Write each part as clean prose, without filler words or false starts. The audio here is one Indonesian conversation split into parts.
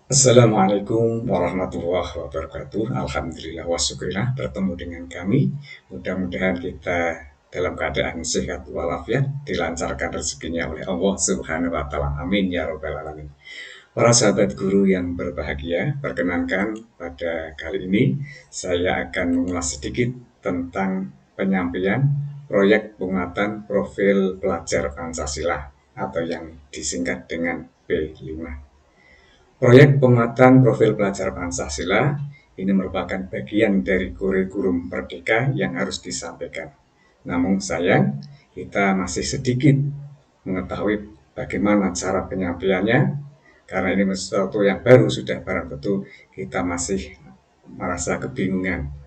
Assalamualaikum warahmatullahi wabarakatuh. Alhamdulillah wa syukurillah bertemu dengan kami. Mudah-mudahan kita dalam keadaan sehat walafiat, dilancarkan rezekinya oleh Allah Subhanahu wa taala. Amin ya rabbal alamin. Para sahabat guru yang berbahagia, perkenankan pada kali ini saya akan mengulas sedikit tentang penyampaian proyek penguatan profil pelajar Pancasila atau yang disingkat dengan P5. Proyek penguatan profil pelajar Pancasila ini merupakan bagian dari kurikulum Merdeka yang harus disampaikan. Namun sayang, kita masih sedikit mengetahui bagaimana cara penyampaiannya, karena ini sesuatu yang baru, sudah barang tentu kita masih merasa kebingungan.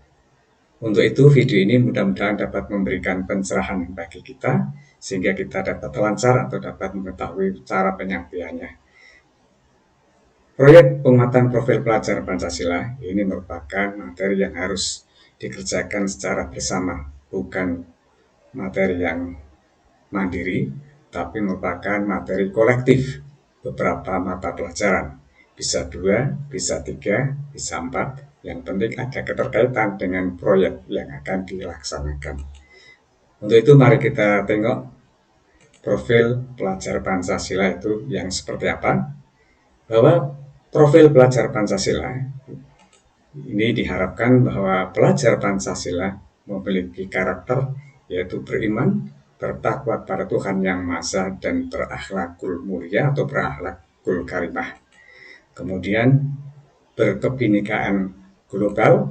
Untuk itu video ini mudah-mudahan dapat memberikan pencerahan bagi kita, sehingga kita dapat lancar atau dapat mengetahui cara penyampaiannya. Proyek penguatan profil pelajar Pancasila ini merupakan materi yang harus dikerjakan secara bersama, bukan materi yang mandiri, tapi merupakan materi kolektif beberapa mata pelajaran. Bisa 2, bisa 3, bisa 4. Yang penting ada keterkaitan dengan proyek yang akan dilaksanakan. Untuk itu mari kita tengok profil pelajar Pancasila itu yang seperti apa. Bahwa profil pelajar Pancasila ini diharapkan bahwa pelajar Pancasila memiliki karakter yaitu beriman, bertakwa pada Tuhan Yang Maha Esa dan berakhlakul mulia atau berakhlakul karimah. Kemudian berkebinekaan global,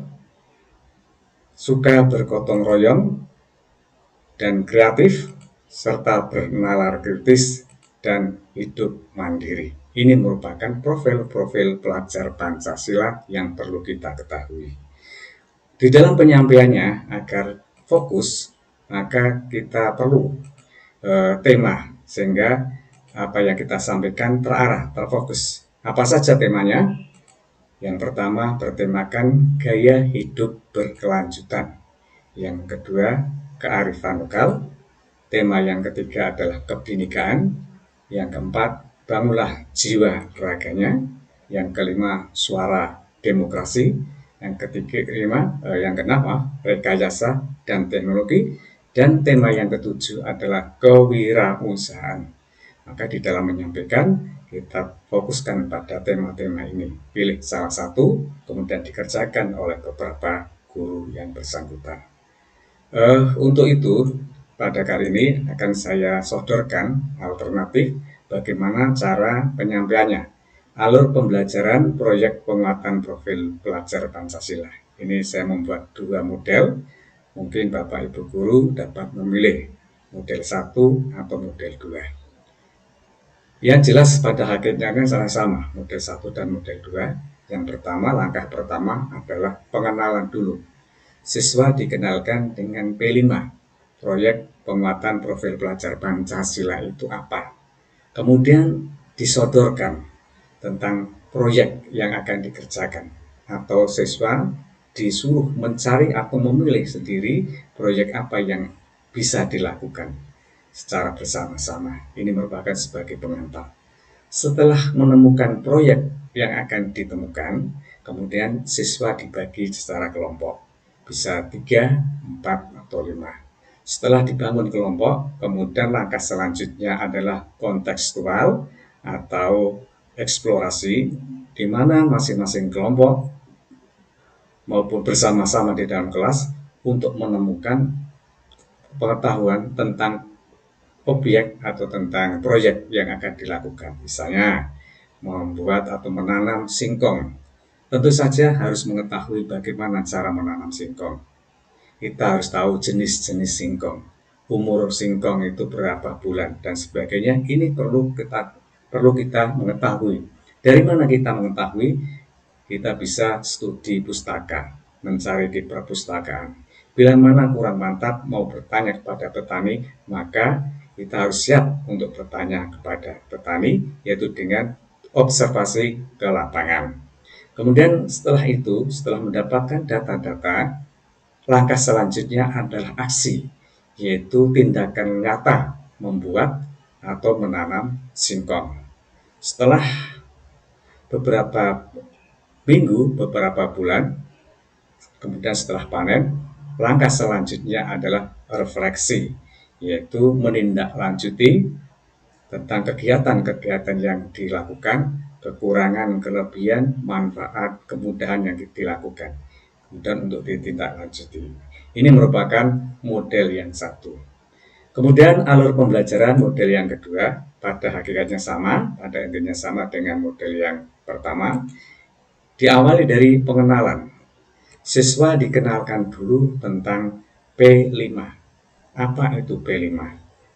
suka bergotong royong dan kreatif, serta bernalar kritis dan hidup mandiri. Ini merupakan profil-profil pelajar Pancasila yang perlu kita ketahui. Di dalam penyampaiannya, agar fokus, maka kita perlu tema, sehingga apa yang kita sampaikan terarah, terfokus. Apa saja temanya? Yang pertama bertemakan gaya hidup berkelanjutan. Yang kedua, kearifan lokal. Tema yang ketiga adalah kebinekaan. Yang keempat, bangunlah jiwa raganya. Yang kelima, suara demokrasi. Yang keenam, rekayasa dan teknologi. Dan tema yang ketujuh adalah kewirausahaan. Maka di dalam menyampaikan, kita fokuskan pada tema-tema ini. Pilih salah satu, kemudian dikerjakan oleh beberapa guru yang bersangkutan. Untuk itu, pada kali ini akan saya sodorkan alternatif bagaimana cara penyampaiannya. Alur pembelajaran proyek penguatan profil pelajar Pancasila. Ini saya membuat 2 model. Mungkin Bapak Ibu Guru dapat memilih model 1 atau model 2. Yang jelas pada hakikatnya kan sama-sama, model 1 dan model 2. Yang pertama, langkah pertama adalah pengenalan dulu. Siswa dikenalkan dengan P5, proyek penguatan profil pelajar Pancasila itu apa. Kemudian disodorkan tentang proyek yang akan dikerjakan, atau siswa disuruh mencari atau memilih sendiri proyek apa yang bisa dilakukan secara bersama-sama. Ini merupakan sebagai pengantar. Setelah menemukan proyek yang akan ditemukan, kemudian siswa dibagi secara kelompok. Bisa 3, 4, atau 5. Setelah dibangun kelompok, kemudian langkah selanjutnya adalah kontekstual atau eksplorasi, di mana masing-masing kelompok maupun bersama-sama di dalam kelas untuk menemukan pengetahuan tentang objek atau tentang proyek yang akan dilakukan. Misalnya, membuat atau menanam singkong. Tentu saja harus mengetahui bagaimana cara menanam singkong. Kita harus tahu jenis-jenis singkong, umur singkong itu berapa bulan, dan sebagainya. Ini perlu kita mengetahui. Dari mana kita mengetahui? Kita bisa studi pustaka, mencari di perpustakaan. Bila mana kurang mantap mau bertanya kepada petani, maka kita harus siap untuk bertanya kepada petani, yaitu dengan observasi ke lapangan. Kemudian setelah itu, setelah mendapatkan data-data, langkah selanjutnya adalah aksi, yaitu tindakan nyata membuat atau menanam singkong. Setelah beberapa minggu, beberapa bulan, kemudian setelah panen, langkah selanjutnya adalah refleksi, yaitu menindaklanjuti tentang kegiatan-kegiatan yang dilakukan, kekurangan, kelebihan, manfaat, kemudahan yang dilakukan, kemudian untuk ditindaklanjuti. Ini merupakan model yang satu. Kemudian alur pembelajaran model yang kedua pada hakikatnya sama, pada intinya sama dengan model yang pertama. Diawali dari pengenalan. Siswa dikenalkan dulu tentang P5. Apa itu P5?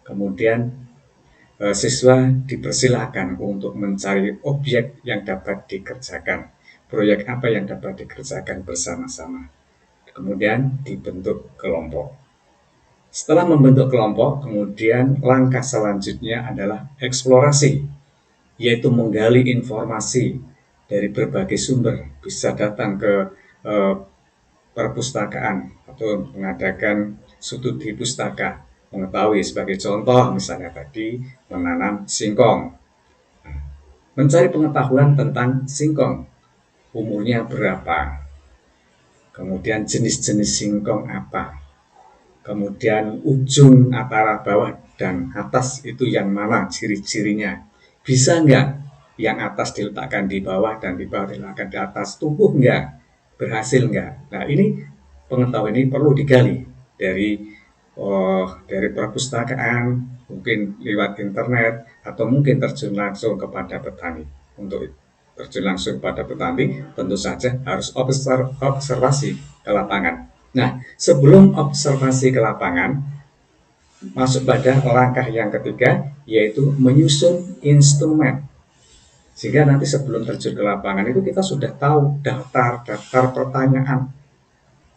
Kemudian siswa dipersilakan untuk mencari objek yang dapat dikerjakan. Proyek apa yang dapat dikerjakan bersama-sama. Kemudian dibentuk kelompok. Setelah membentuk kelompok, kemudian langkah selanjutnya adalah eksplorasi, yaitu menggali informasi dari berbagai sumber. Bisa datang ke eh, perpustakaan atau mengadakan studi pustaka, mengetahui sebagai contoh misalnya tadi menanam singkong. Mencari pengetahuan tentang singkong, umurnya berapa, kemudian jenis-jenis singkong apa, kemudian ujung antara bawah dan atas itu yang mana ciri-cirinya. Bisa nggak yang atas diletakkan di bawah dan di bawah diletakkan di atas, tumbuh nggak, berhasil nggak. Nah ini pengetahuan ini perlu digali dari perpustakaan, mungkin lewat internet, atau mungkin terjun langsung kepada petani. Untuk terjun langsung kepada petani, tentu saja harus observasi ke lapangan. Nah, sebelum observasi ke lapangan, masuk pada langkah yang ketiga, yaitu menyusun instrumen. Sehingga nanti sebelum terjun ke lapangan itu kita sudah tahu daftar pertanyaan.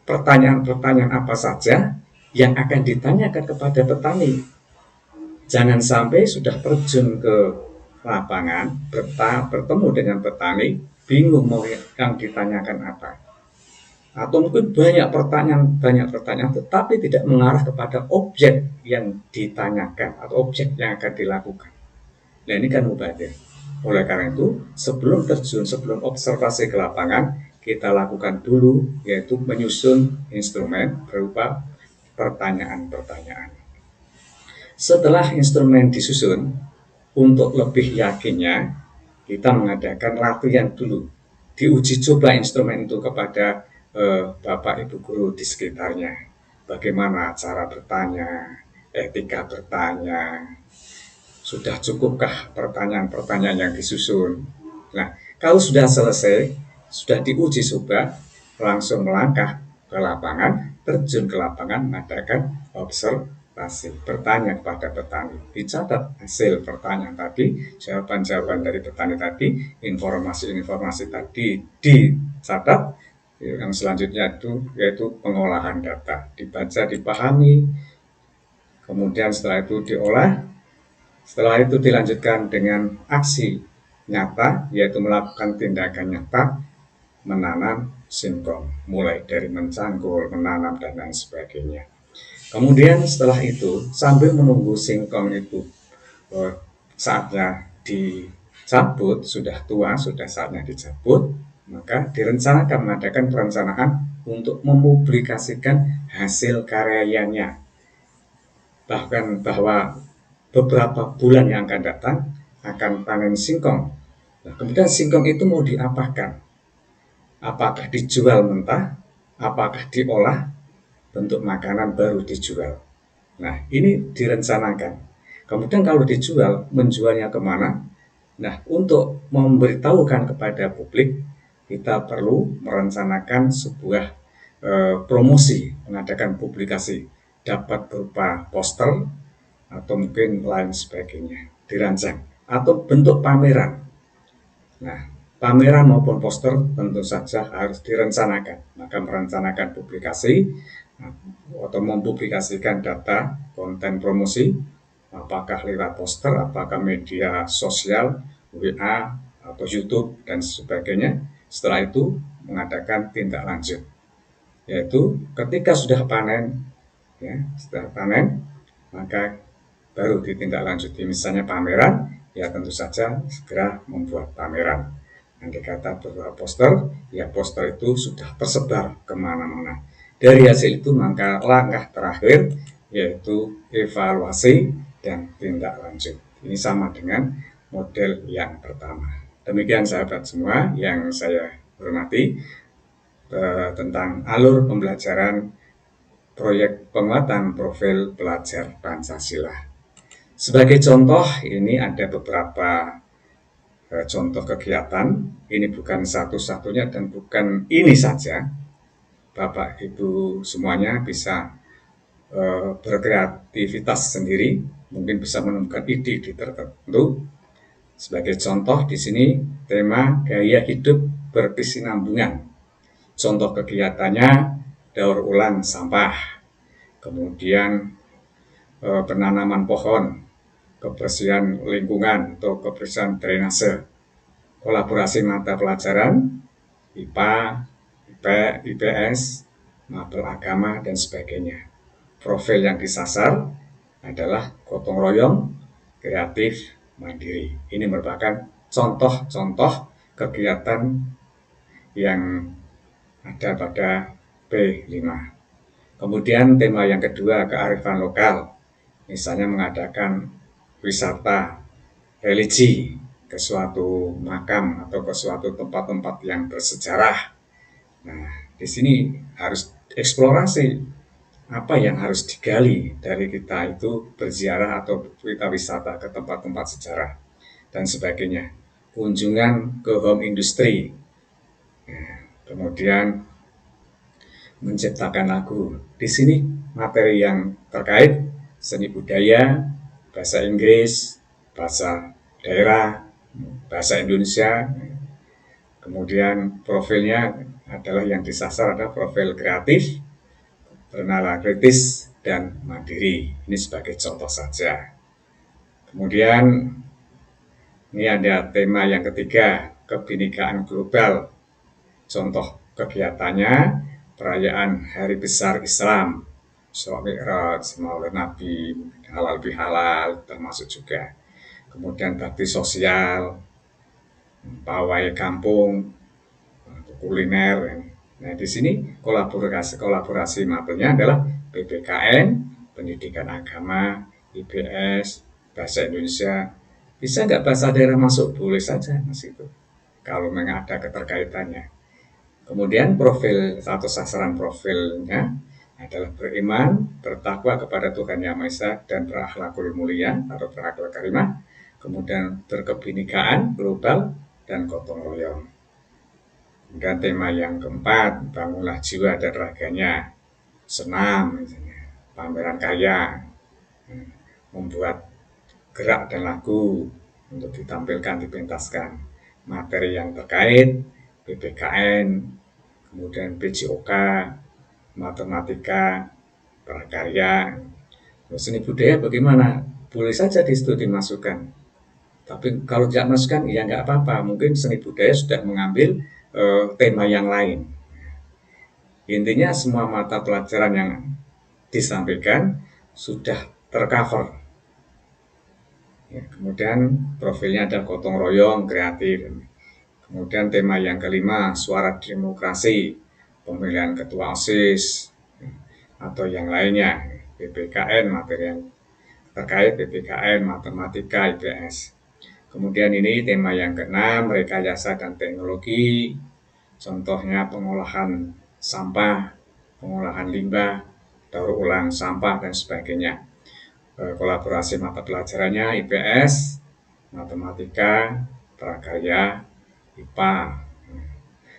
Pertanyaan-pertanyaan apa saja yang akan ditanyakan kepada petani. Jangan sampai sudah terjun ke lapangan, bertemu dengan petani, bingung mau yang ditanyakan apa. Atau mungkin banyak pertanyaan, tetapi tidak mengarah kepada objek yang ditanyakan atau objek yang akan dilakukan. Nah ini kan mubazir. Oleh karena itu, sebelum observasi ke lapangan, kita lakukan dulu, yaitu menyusun instrumen berupa pertanyaan-pertanyaan. Setelah instrumen disusun, untuk lebih yakinnya, kita mengadakan latihan dulu. Diuji coba instrumen itu kepada Bapak Ibu guru di sekitarnya. Bagaimana cara bertanya, etika bertanya, sudah cukupkah pertanyaan-pertanyaan yang disusun. Nah, kalau sudah selesai, sudah diuji coba, langsung melangkah ke lapangan, terjun ke lapangan, mengadakan observasi, bertanya kepada petani, dicatat hasil pertanyaan tadi, jawaban-jawaban dari petani tadi, informasi-informasi tadi dicatat. Yang selanjutnya itu yaitu pengolahan data, dibaca, dipahami, kemudian setelah itu diolah. Setelah itu dilanjutkan dengan aksi nyata, yaitu melakukan tindakan nyata, menanam singkong, mulai dari mencangkul, menanam, dan lain sebagainya. Kemudian setelah itu, sambil menunggu singkong itu saatnya dicabut, sudah tua, sudah saatnya dicabut, maka direncanakan mengadakan perencanaan untuk mempublikasikan hasil karyanya. Bahkan bahwa beberapa bulan yang akan datang akan panen singkong. Nah, kemudian singkong itu mau diapakan? Apakah dijual mentah? Apakah diolah? Bentuk makanan baru dijual. Nah, ini direncanakan. Kemudian kalau dijual, menjualnya kemana? Nah, untuk memberitahukan kepada publik, kita perlu merencanakan sebuah promosi, mengadakan publikasi, dapat berupa poster, atau mungkin lain sebagainya, dirancang, atau bentuk pameran. Nah, pameran maupun poster tentu saja harus direncanakan. Maka merencanakan publikasi atau mempublikasikan data konten promosi, apakah lewat poster, apakah media sosial, WA, atau YouTube, dan sebagainya. Setelah itu mengadakan tindak lanjut, yaitu ketika sudah panen, ya, sudah panen, maka baru ditindaklanjuti. Misalnya pameran, ya tentu saja segera membuat pameran. Andai kata berupa poster, ya poster itu sudah tersebar kemana-mana. Dari hasil itu maka langkah terakhir yaitu evaluasi dan tindak lanjut. Ini sama dengan model yang pertama. Demikian sahabat semua yang saya hormati tentang alur pembelajaran proyek penguatan profil pelajar Pancasila. Sebagai contoh, ini ada beberapa contoh kegiatan. Ini bukan satu-satunya dan bukan ini saja. Bapak Ibu semuanya bisa berkreativitas sendiri, mungkin bisa menemukan ide-ide tertentu. Sebagai contoh di sini tema gaya hidup berkesinambungan. Contoh kegiatannya daur ulang sampah, kemudian penanaman pohon, kebersihan lingkungan atau kebersihan drainase, kolaborasi mata pelajaran, IPA, IPS, mapel agama, dan sebagainya. Profil yang disasar adalah gotong royong, kreatif, mandiri. Ini merupakan contoh-contoh kegiatan yang ada pada P5. Kemudian tema yang kedua, kearifan lokal. Misalnya mengadakan wisata religi ke suatu makam atau ke suatu tempat-tempat yang bersejarah. Nah, di sini harus eksplorasi apa yang harus digali dari kita itu berziarah atau kita wisata ke tempat-tempat sejarah dan sebagainya. Kunjungan ke home industry. Nah, kemudian menciptakan lagu. Di sini materi yang terkait seni budaya, bahasa Inggris, bahasa daerah, bahasa Indonesia. Kemudian profilnya adalah yang disasar adalah profil kreatif, bernalar kritis, dan mandiri. Ini sebagai contoh saja. Kemudian ini ada tema yang ketiga, kebinekaan global. Contoh kegiatannya perayaan Hari Besar Islam, Isra Mi'raj, Maulid Nabi, halal bihalal termasuk juga. Kemudian bakti sosial, pawai kampung, kuliner. Nah, di sini kolaborasi mapelnya adalah PPKN, pendidikan agama, IPS, bahasa Indonesia. Bisa nggak bahasa daerah masuk? Boleh saja mas itu, kalau memang ada keterkaitannya. Kemudian profil atau sasaran profilnya adalah beriman, bertakwa kepada Tuhan Yang Maha Esa dan berakhlakul mulia atau berakhlak karimah. Kemudian berkebinekaan global dan gotong royong. Kemudian tema yang keempat, bangunlah jiwa dan raganya, senam, misalnya, pameran karya, membuat gerak dan lagu untuk ditampilkan, dipentaskan. Materi yang terkait, PPKN, kemudian PJOK, matematika, prakarya. Seni budaya bagaimana? Boleh saja di situ dimasukkan. Tapi kalau tidak masukkan, ya nggak apa-apa. Mungkin seni budaya sudah mengambil tema yang lain. Intinya semua mata pelajaran yang disampaikan sudah tercover. Ya, kemudian profilnya ada gotong royong, kreatif. Kemudian tema yang kelima, suara demokrasi, pemilihan ketua OSIS, atau yang lainnya, PPKN, materi yang terkait PPKN, matematika, IPS. Kemudian ini tema yang keenam, rekayasa dan teknologi, contohnya pengolahan sampah, pengolahan limbah, daur ulang sampah, dan sebagainya. Kolaborasi mata pelajarannya IPS, matematika, prakarya, IPA.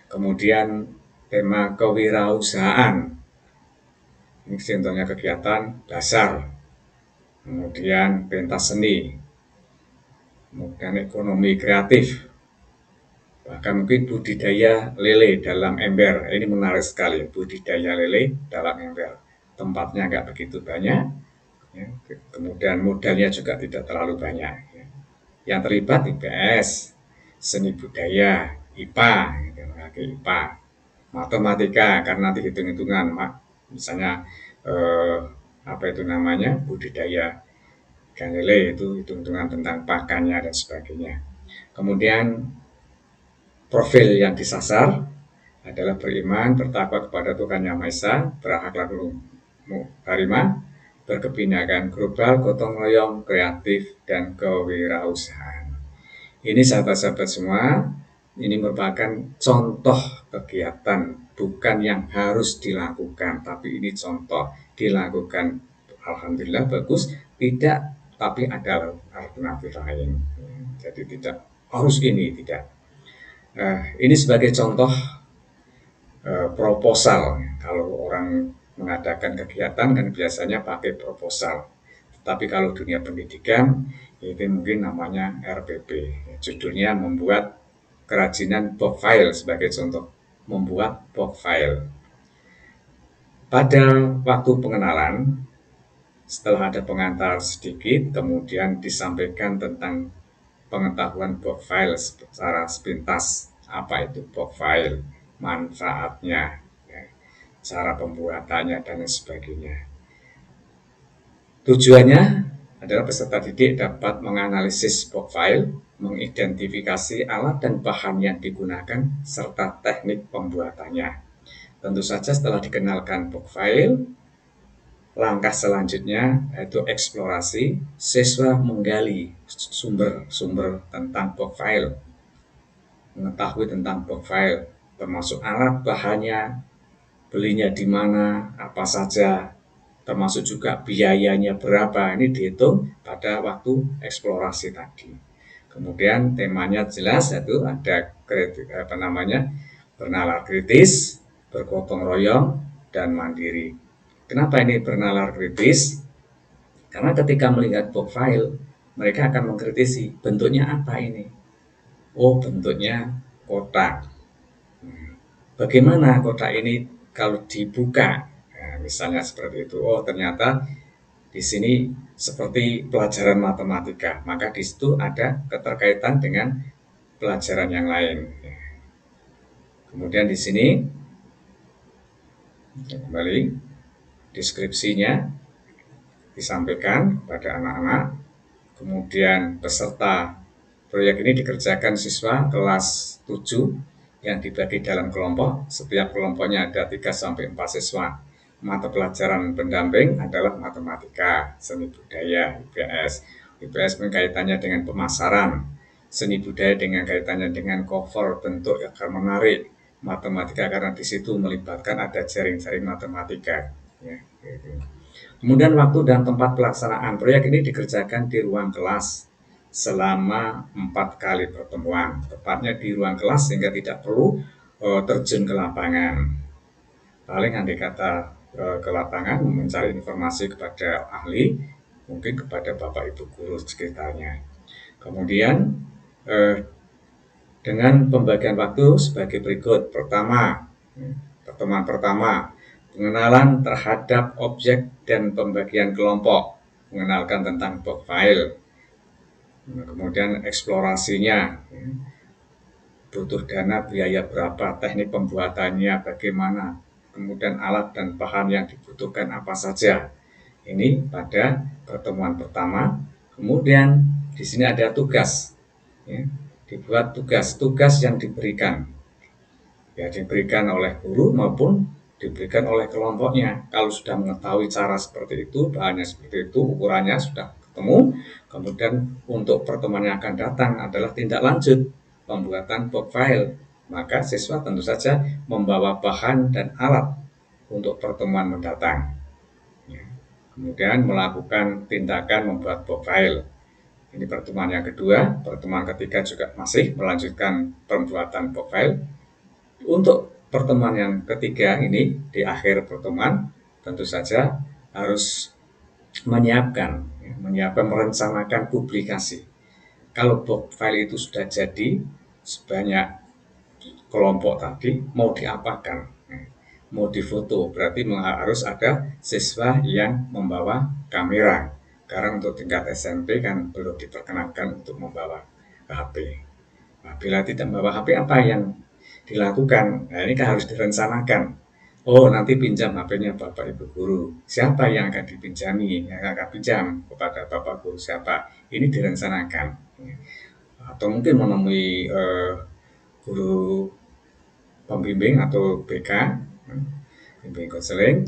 Kemudian tema kewirausahaan, ini contohnya kegiatan dasar. Kemudian pentas seni, kemudian ekonomi kreatif, bahkan mungkin budidaya lele dalam ember. Ini menarik sekali, budidaya lele dalam ember. Tempatnya nggak begitu banyak, ya. Kemudian modalnya juga tidak terlalu banyak. Ya. Yang terlibat IPS, seni budaya, IPA, IPA, matematika karena nanti hitung-hitungan, misalnya apa itu namanya budidaya Galilei itu hitung-hitungan tentang pakannya dan sebagainya. Kemudian profil yang disasar adalah beriman, bertakwa kepada Tuhan Yang Maha Esa, berakhlak karimah, berkebinekaan global, gotong royong, kreatif, dan kewirausahaan. Ini sahabat-sahabat semua, ini merupakan contoh kegiatan, bukan yang harus dilakukan, tapi ini contoh dilakukan. Alhamdulillah bagus, tidak, tapi ada alternatif lain. Jadi tidak harus ini, tidak. Ini sebagai contoh proposal. Kalau orang mengadakan kegiatan kan biasanya pakai proposal. Tapi kalau dunia pendidikan itu mungkin namanya RPP. Judulnya membuat kerajinan box file sebagai contoh. Membuat box file. Pada waktu pengenalan, setelah ada pengantar sedikit, kemudian disampaikan tentang pengetahuan box file secara sepintas. Apa itu box file? Manfaatnya, ya, cara pembuatannya, dan sebagainya. Tujuannya adalah peserta didik dapat menganalisis box file, mengidentifikasi alat dan bahan yang digunakan, serta teknik pembuatannya. Tentu saja setelah dikenalkan box file, langkah selanjutnya yaitu eksplorasi. Siswa menggali sumber-sumber tentang box file, mengetahui tentang box file, termasuk alat bahannya, belinya di mana, apa saja, termasuk juga biayanya berapa. Ini dihitung pada waktu eksplorasi tadi. Kemudian temanya jelas, yaitu ada bernalar kritis, bergotong royong, dan mandiri. Kenapa ini bernalar kritis? Karena ketika melihat box file, mereka akan mengkritisi bentuknya apa ini. Oh, bentuknya kotak. Bagaimana kotak ini kalau dibuka? Nah, misalnya seperti itu. Oh, ternyata di sini seperti pelajaran matematika, maka di situ ada keterkaitan dengan pelajaran yang lain. Kemudian di sini kembali deskripsinya disampaikan kepada anak-anak. Kemudian peserta proyek ini dikerjakan siswa kelas 7 yang dibagi dalam kelompok. Setiap kelompoknya ada 3-4 siswa. Mata pelajaran pendamping adalah matematika, seni budaya, IPS. IPS kaitannya dengan pemasaran, seni budaya dengan kaitannya dengan cover, bentuk agar menarik, matematika karena di situ melibatkan ada jaring-jaring matematika. Ya, gitu. Kemudian waktu dan tempat pelaksanaan proyek ini dikerjakan di ruang kelas selama 4 kali pertemuan, tepatnya di ruang kelas sehingga tidak perlu terjun ke lapangan. Paling andai kata ke lapangan mencari informasi kepada ahli, mungkin kepada bapak ibu guru sekitarnya. Kemudian dengan pembagian waktu sebagai berikut. Pertemuan pertama, pengenalan terhadap objek dan pembagian kelompok, mengenalkan tentang box file. Kemudian eksplorasinya, butuh dana, biaya berapa, teknik pembuatannya bagaimana, kemudian alat dan bahan yang dibutuhkan apa saja. Ini pada pertemuan pertama. Kemudian di sini ada tugas, ya, dibuat tugas yang diberikan, ya, diberikan oleh guru maupun diberikan oleh kelompoknya. Kalau sudah mengetahui cara seperti itu, bahannya seperti itu, ukurannya sudah ketemu, kemudian untuk pertemuan yang akan datang adalah tindak lanjut pembuatan box file. Maka siswa tentu saja membawa bahan dan alat untuk pertemuan mendatang. Ya. Kemudian melakukan tindakan membuat box file. Ini pertemuan yang kedua. Pertemuan ketiga juga masih melanjutkan pembuatan box file. Untuk pertemuan yang ketiga ini, di akhir pertemuan tentu saja harus menyiapkan, merencanakan publikasi. Kalau box file itu sudah jadi, sebanyak kelompok tadi mau diapakan, mau difoto, berarti harus ada siswa yang membawa kamera. Karena untuk tingkat SMP kan belum diperkenankan untuk membawa HP. Nah, bila tidak membawa HP, apa yang dilakukan? Nah, ini kan harus direncanakan. Oh, nanti pinjam HP-nya Bapak Ibu guru. Siapa yang akan dipinjami? Yang akan pinjam kepada Bapak Guru siapa? Ini direncanakan. Atau mungkin menemui guru pembimbing atau BK, bimbing konseling,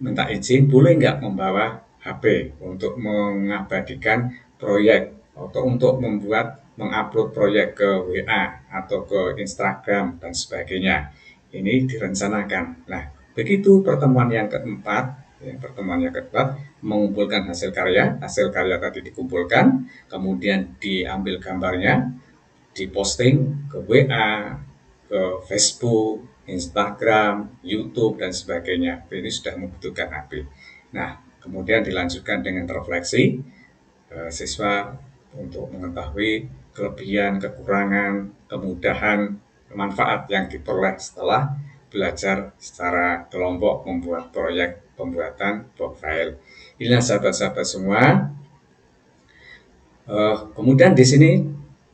minta izin boleh nggak membawa HP untuk mengabadikan proyek atau untuk membuat mengupload proyek ke WA atau ke Instagram dan sebagainya. Ini direncanakan. Nah, begitu pertemuan yang keempat, mengumpulkan hasil karya tadi dikumpulkan, kemudian diambil gambarnya, diposting ke WA, ke Facebook, Instagram, YouTube, dan sebagainya. Ini sudah membutuhkan HP. Nah, kemudian dilanjutkan dengan refleksi siswa untuk mengetahui kelebihan, kekurangan, kemudahan, manfaat yang diperoleh setelah belajar secara kelompok membuat proyek pembuatan profil. Inilah sahabat-sahabat semua. Kemudian di sini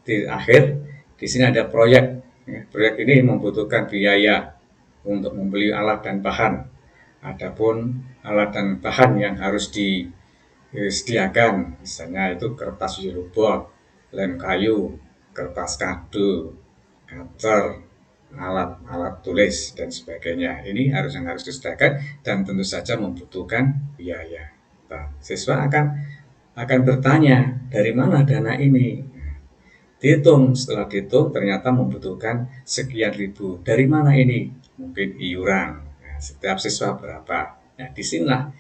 di akhir di sini ada proyek. Proyek ini membutuhkan biaya untuk membeli alat dan bahan. Adapun alat dan bahan yang harus disediakan, misalnya itu kertas Eurobot, lem kayu, kertas kado, cutter, alat-alat tulis dan sebagainya. Ini harus disediakan dan tentu saja membutuhkan biaya. Nah, siswa akan bertanya dari mana dana ini. Dihitung, setelah dihitung ternyata membutuhkan sekian ribu. Dari mana ini? Mungkin iuran. Nah, setiap siswa berapa? Nah, disinilah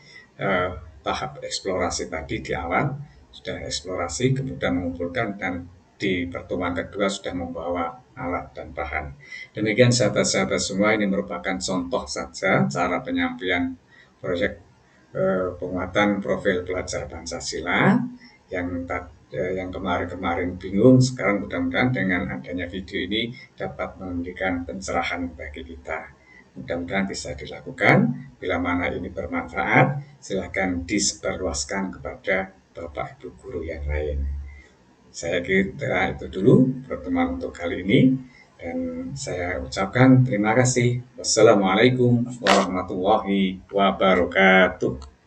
tahap eksplorasi tadi di awal sudah eksplorasi, kemudian mengumpulkan dan di pertemuan kedua sudah membawa alat dan bahan. Demikian sahabat-sahabat semua, ini merupakan contoh saja cara penyampaian proyek penguatan profil pelajar Pancasila yang kemarin-kemarin bingung, sekarang mudah-mudahan dengan adanya video ini dapat memberikan pencerahan bagi kita. Mudah-mudahan bisa dilakukan. Bila mana ini bermanfaat, silakan disebarluaskan kepada Bapak Ibu guru yang lain. Saya kira itu dulu pertemuan untuk kali ini dan saya ucapkan terima kasih. Wassalamualaikum warahmatullahi wabarakatuh.